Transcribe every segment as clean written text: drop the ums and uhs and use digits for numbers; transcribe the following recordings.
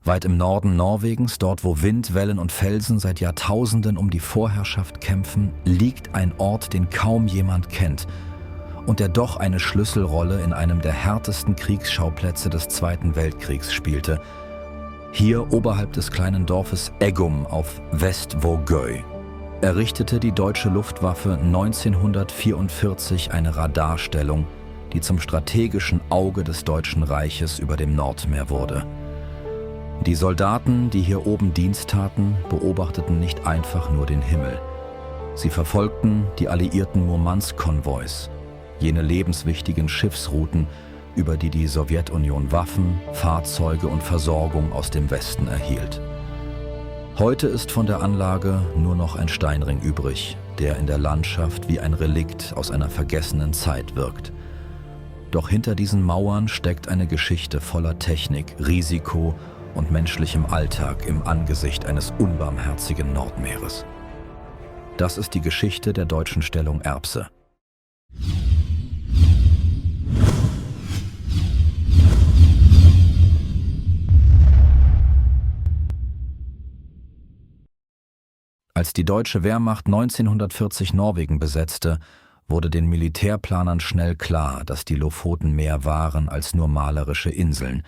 Weit im Norden Norwegens, dort wo Wind, Wellen und Felsen seit Jahrtausenden um die Vorherrschaft kämpfen, liegt ein Ort, den kaum jemand kennt und der doch eine Schlüsselrolle in einem der härtesten Kriegsschauplätze des Zweiten Weltkriegs spielte. Hier oberhalb des kleinen Dorfes Eggum auf Vestvågøy errichtete die deutsche Luftwaffe 1944 eine Radarstellung, die zum strategischen Auge des Deutschen Reiches über dem Nordmeer wurde. Die Soldaten, die hier oben Dienst taten, beobachteten nicht einfach nur den Himmel. Sie verfolgten die alliierten Murmansk-Konvois, jene lebenswichtigen Schiffsrouten, über die die Sowjetunion Waffen, Fahrzeuge und Versorgung aus dem Westen erhielt. Heute ist von der Anlage nur noch ein Steinring übrig, der in der Landschaft wie ein Relikt aus einer vergessenen Zeit wirkt. Doch hinter diesen Mauern steckt eine Geschichte voller Technik, Risiko und menschlichem Alltag im Angesicht eines unbarmherzigen Nordmeeres. Das ist die Geschichte der deutschen Stellung Erbse. Als die deutsche Wehrmacht 1940 Norwegen besetzte, wurde den Militärplanern schnell klar, dass die Lofoten mehr waren als nur malerische Inseln.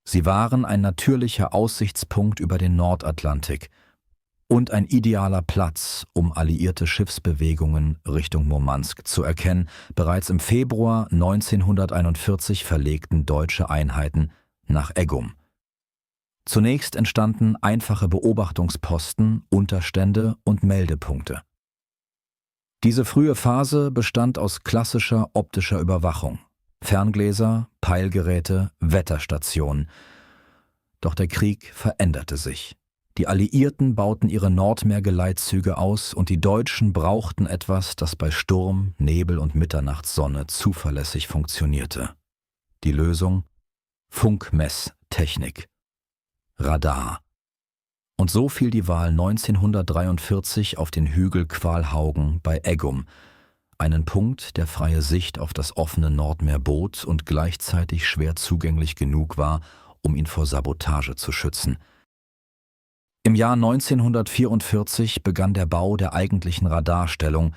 Sie waren ein natürlicher Aussichtspunkt über den Nordatlantik und ein idealer Platz, um alliierte Schiffsbewegungen Richtung Murmansk zu erkennen. Bereits im Februar 1941 verlegten deutsche Einheiten nach Eggum. Zunächst entstanden einfache Beobachtungsposten, Unterstände und Meldepunkte. Diese frühe Phase bestand aus klassischer optischer Überwachung: Ferngläser, Peilgeräte, Wetterstationen. Doch der Krieg veränderte sich. Die Alliierten bauten ihre Nordmeergeleitzüge aus und die Deutschen brauchten etwas, das bei Sturm, Nebel und Mitternachtssonne zuverlässig funktionierte. Die Lösung: Funkmesstechnik. Radar. Und so fiel die Wahl 1943 auf den Hügel Kvalhaugen bei Eggum, einen Punkt, der freie Sicht auf das offene Nordmeer bot und gleichzeitig schwer zugänglich genug war, um ihn vor Sabotage zu schützen. Im Jahr 1944 begann der Bau der eigentlichen Radarstellung,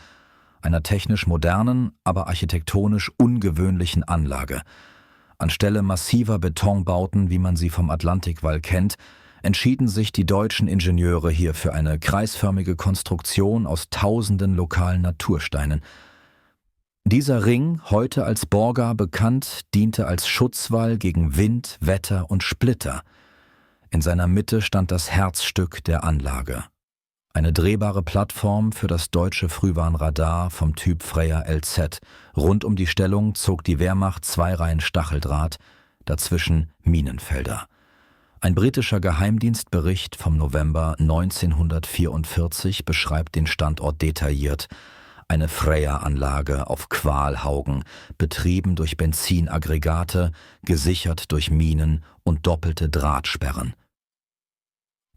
einer technisch modernen, aber architektonisch ungewöhnlichen Anlage. Anstelle massiver Betonbauten, wie man sie vom Atlantikwall kennt, entschieden sich die deutschen Ingenieure hier für eine kreisförmige Konstruktion aus tausenden lokalen Natursteinen. Dieser Ring, heute als Borga bekannt, diente als Schutzwall gegen Wind, Wetter und Splitter. In seiner Mitte stand das Herzstück der Anlage: eine drehbare Plattform für das deutsche Frühwarnradar vom Typ Freya LZ. Rund um die Stellung zog die Wehrmacht 2 Reihen Stacheldraht, dazwischen Minenfelder. Ein britischer Geheimdienstbericht vom November 1944 beschreibt den Standort detailliert: eine Freya-Anlage auf Kvalhaugen, betrieben durch Benzinaggregate, gesichert durch Minen und doppelte Drahtsperren.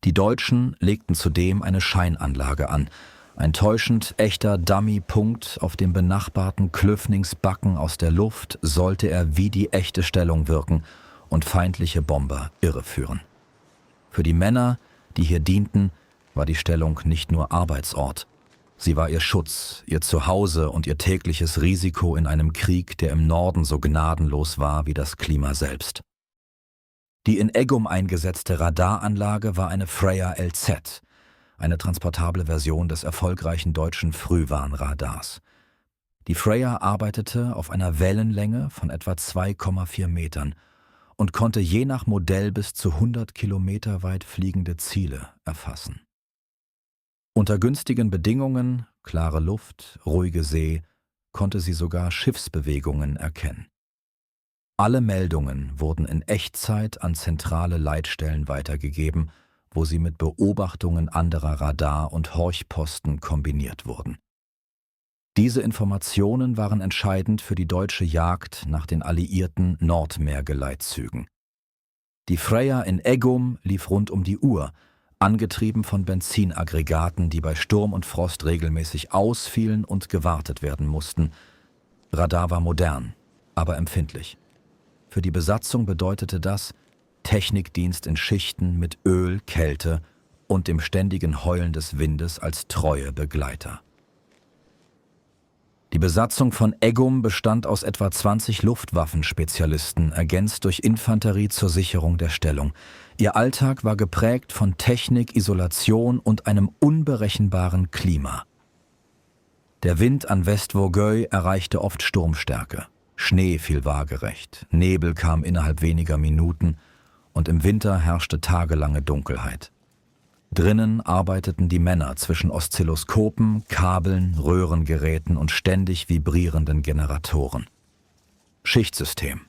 Die Deutschen legten zudem eine Scheinanlage an, ein täuschend echter Dummy-Punkt auf dem benachbarten Klöfningsbacken. Aus der Luft sollte er wie die echte Stellung wirken und feindliche Bomber irreführen. Für die Männer, die hier dienten, war die Stellung nicht nur Arbeitsort. Sie war ihr Schutz, ihr Zuhause und ihr tägliches Risiko in einem Krieg, der im Norden so gnadenlos war wie das Klima selbst. Die in Eggum eingesetzte Radaranlage war eine Freya LZ, eine transportable Version des erfolgreichen deutschen Frühwarnradars. Die Freya arbeitete auf einer Wellenlänge von etwa 2,4 Metern und konnte je nach Modell bis zu 100 Kilometer weit fliegende Ziele erfassen. Unter günstigen Bedingungen, klare Luft, ruhige See, konnte sie sogar Schiffsbewegungen erkennen. Alle Meldungen wurden in Echtzeit an zentrale Leitstellen weitergegeben, wo sie mit Beobachtungen anderer Radar- und Horchposten kombiniert wurden. Diese Informationen waren entscheidend für die deutsche Jagd nach den alliierten Nordmeergeleitzügen. Die Freya in Eggum lief rund um die Uhr, angetrieben von Benzinaggregaten, die bei Sturm und Frost regelmäßig ausfielen und gewartet werden mussten. Radar war modern, aber empfindlich. Für die Besatzung bedeutete das: Technikdienst in Schichten mit Öl, Kälte und dem ständigen Heulen des Windes als treue Begleiter. Die Besatzung von Eggum bestand aus etwa 20 Luftwaffenspezialisten, ergänzt durch Infanterie zur Sicherung der Stellung. Ihr Alltag war geprägt von Technik, Isolation und einem unberechenbaren Klima. Der Wind an West-Vosgueil erreichte oft Sturmstärke. Schnee fiel waagerecht, Nebel kam innerhalb weniger Minuten und im Winter herrschte tagelange Dunkelheit. Drinnen arbeiteten die Männer zwischen Oszilloskopen, Kabeln, Röhrengeräten und ständig vibrierenden Generatoren. Schichtsystem.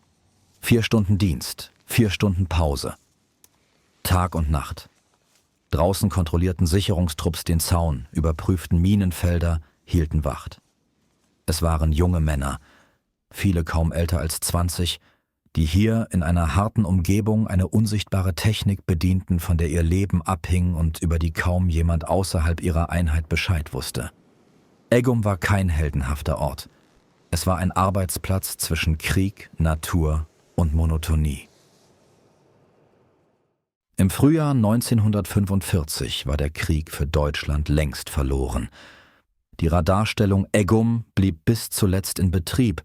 4 Stunden Dienst, 4 Stunden Pause. Tag und Nacht. Draußen kontrollierten Sicherungstrupps den Zaun, überprüften Minenfelder, hielten Wacht. Es waren junge Männer, viele kaum älter als 20, die hier in einer harten Umgebung eine unsichtbare Technik bedienten, von der ihr Leben abhing und über die kaum jemand außerhalb ihrer Einheit Bescheid wusste. Eggum war kein heldenhafter Ort. Es war ein Arbeitsplatz zwischen Krieg, Natur und Monotonie. Im Frühjahr 1945 war der Krieg für Deutschland längst verloren. Die Radarstellung Eggum blieb bis zuletzt in Betrieb,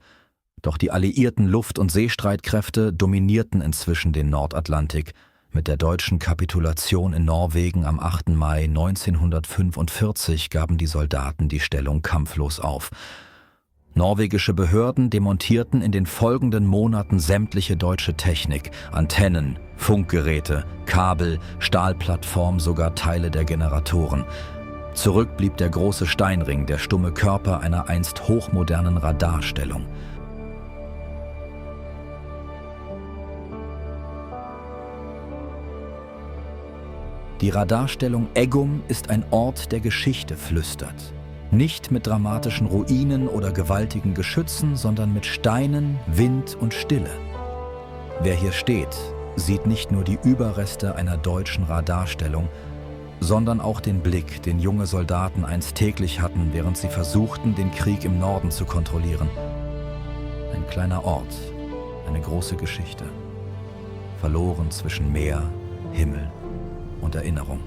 doch die alliierten Luft- und Seestreitkräfte dominierten inzwischen den Nordatlantik. Mit der deutschen Kapitulation in Norwegen am 8. Mai 1945 gaben die Soldaten die Stellung kampflos auf. Norwegische Behörden demontierten in den folgenden Monaten sämtliche deutsche Technik, Antennen, Funkgeräte, Kabel, Stahlplattform, sogar Teile der Generatoren. Zurück blieb der große Steinring, der stumme Körper einer einst hochmodernen Radarstellung. Die Radarstellung Eggum ist ein Ort, der Geschichte flüstert. Nicht mit dramatischen Ruinen oder gewaltigen Geschützen, sondern mit Steinen, Wind und Stille. Wer hier steht, sieht nicht nur die Überreste einer deutschen Radarstellung, sondern auch den Blick, den junge Soldaten einst täglich hatten, während sie versuchten, den Krieg im Norden zu kontrollieren. Ein kleiner Ort, eine große Geschichte, verloren zwischen Meer, Himmel und Erinnerung.